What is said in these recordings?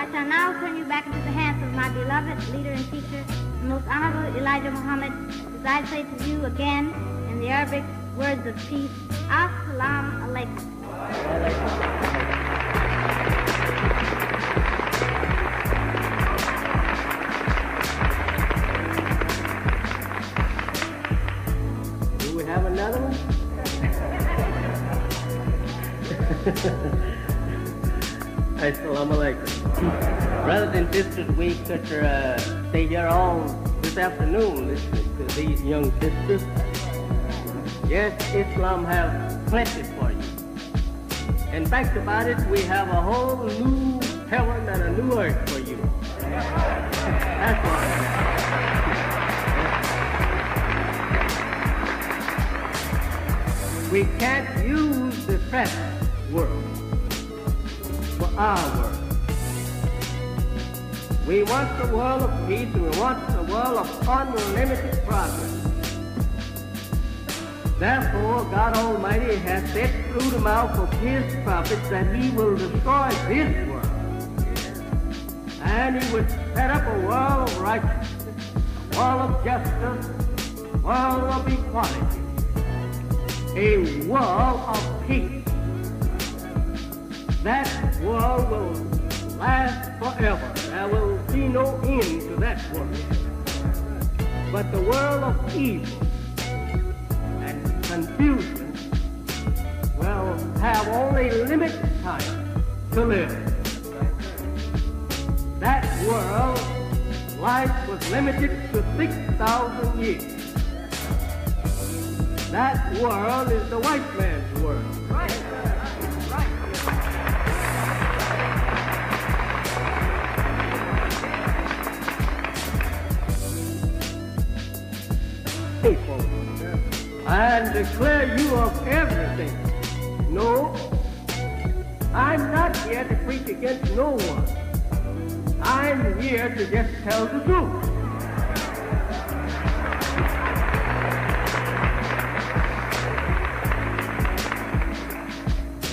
I shall now turn you back into the hands of my beloved leader and teacher, the most honorable Elijah Muhammad, as I say to you again in the Arabic words of peace, As-salamu alaykum. Do we have another one? Assalamu alaikum. Brothers and sisters, we could stay here all this afternoon listening to these young sisters. Yes, Islam has plenty for you. In fact about it, we have a whole new heaven and a new earth for you. That's right. We can't use the present world for our world. We want the world of peace, and we want the world of unlimited progress. Therefore, God Almighty has said through the mouth of His prophets that He will destroy this world. And He would set up a world of righteousness, a world of justice, a world of equality, a world of peace. That world will last forever. There will be no end to that world. But the world of evil and confusion will have only limited time to live. That world, life was limited to 6,000 years. That world is the white man's world. People, and declare you of everything. No, I'm not here to preach against no one. I'm here to just tell the truth.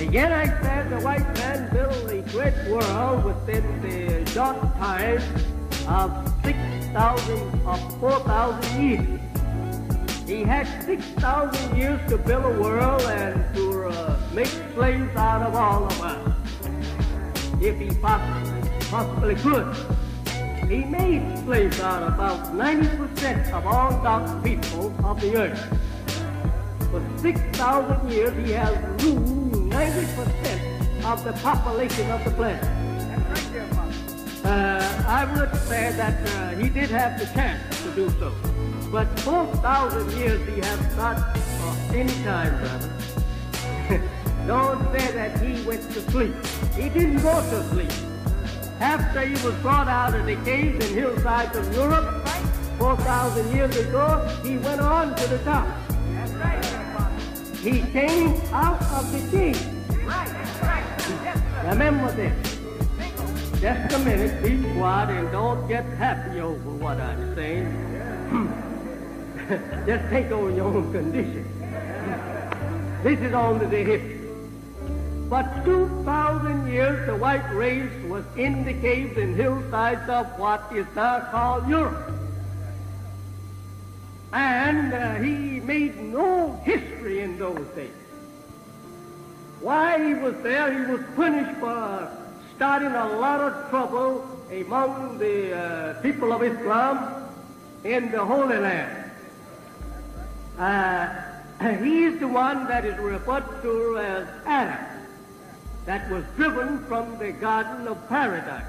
Again, I said the white man built a great world within the short time of 4,000 years. He had 6,000 years to build a world and to make slaves out of all of us, if he possibly could. He made slaves out of about 90% of all dark people of the earth. For 6,000 years, he has ruled 90% of the population of the planet. I would say that he did have the chance to do so. But 4,000 years he has not any time, brother. Don't say that he went to sleep. He didn't go to sleep. After he was brought out of the caves and hillsides of Europe 4,000 years ago, he went on to the top. He came out of the cave. Remember this. Just a minute, be quiet and don't get happy over what I'm saying. Just take over your own condition. This is only the history. For 2,000 years, the white race was in the caves and hillsides of what is now called Europe. And he made no history in those days. While he was there, he was punished for starting a lot of trouble among the people of Islam in the Holy Land. He is the one that is referred to as Adam, that was driven from the Garden of Paradise.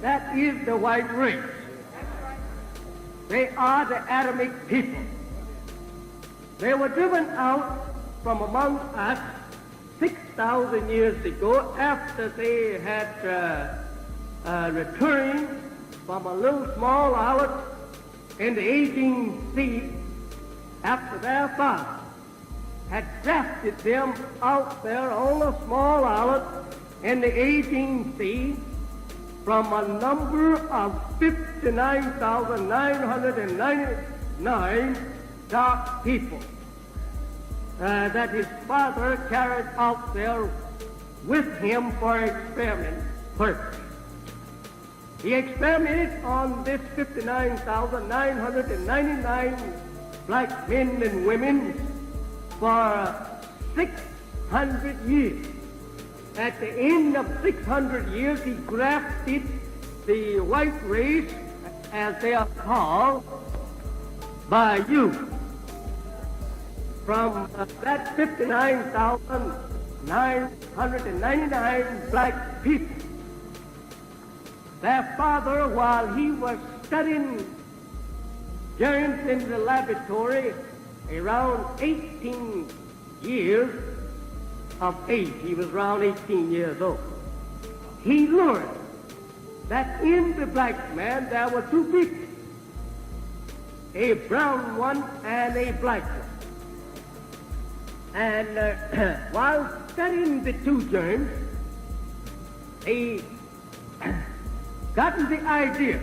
That is the white race. They are the Adamic people. They were driven out from among us 6,000 years ago after they had returned from a little small island in the Aegean Sea after their father had drafted them out there on a small island in the Aegean Sea from a number of 59,999 dark people that his father carried out there with him for experiment purpose. He experimented on this 59,999 black men and women for 600 years. At the end of 600 years, he grafted the white race, as they are called by you, from that 59,999 black people. Their father, while he was studying germs in the laboratory, around 18 years of age, he was around 18 years old, he learned that in the black man there were two people, a brown one and a black one. And while studying the two germs, he gotten the idea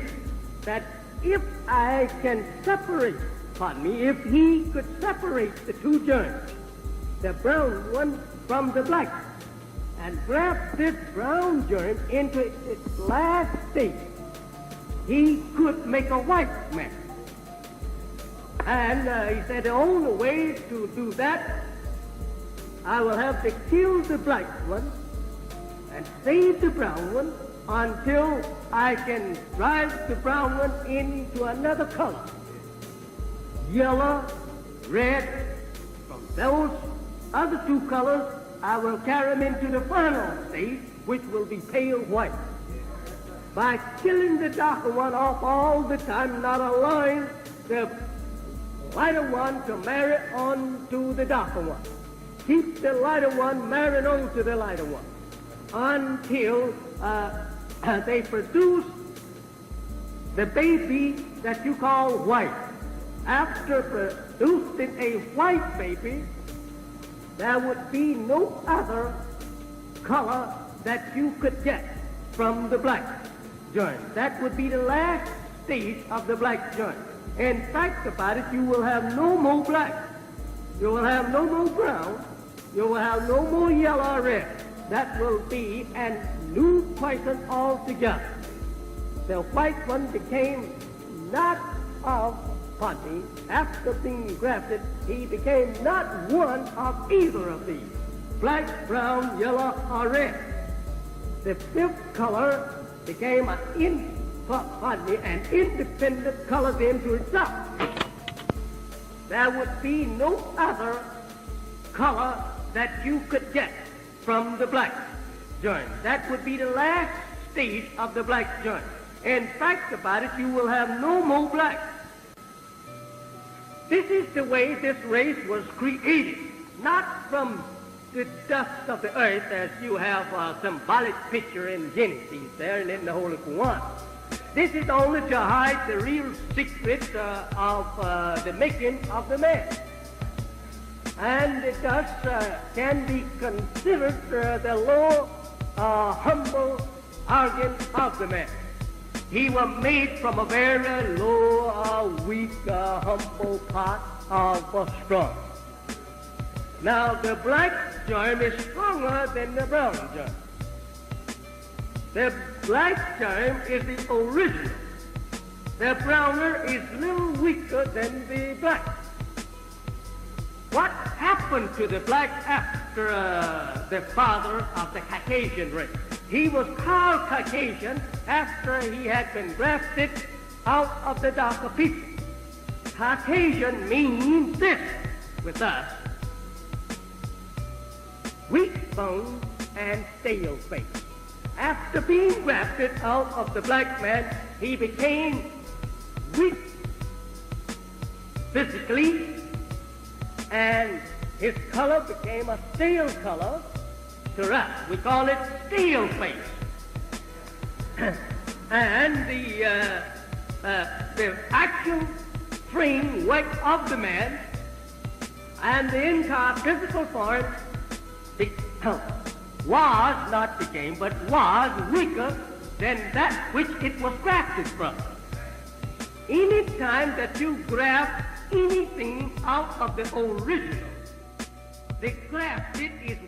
that if I can separate, if he could separate the two germs, the brown one from the black one, and graft this brown germ into its last state, he could make a white man. And he said, the only way to do that, I will have to kill the black one and save the brown one until I can drive the brown one into another color, yellow, red. From those other two colors, I will carry them into the final state, which will be pale white. By killing the darker one off all the time, not allowing the lighter one to marry on to the darker one. Keep the lighter one married on to the lighter one until they produce the baby that you call white. After producing a white baby, there would be no other color that you could get from the black germ. That would be the last stage of the black germ. In fact about it, you will have no more black. You will have no more brown. You will have no more yellow or red. That will be a new person altogether. The white one became not of body. After being grafted, he became not one of either of these, black, brown, yellow, or red. The fifth color became an independent color into itself. There would be no other color that you could get from the black germ. That would be the last stage of the black germ. In fact about it, you will have no more black. This is the way this race was created, not from the dust of the earth, as you have a symbolic picture in Genesis there and in the Holy Quran. This is only to hide the real secret of the making of the man. And it thus can be considered the low, humble organ of the man. He was made from a very low, weak, humble part of strong. Now, the black germ is stronger than the brown germ. The black germ is the original. The browner is a little weaker than the black. What happened to the black after the father of the Caucasian race? He was called Caucasian after he had been grafted out of the darker people. Caucasian means this with us: weak bones and stale face. After being grafted out of the black man, he became weak physically, and his color became a stale color. To us, we call it stale face. And the actual framework of the man and the entire physical form was weaker than that which it was grafted from. Any time that you graft anything out of the original, the grafted is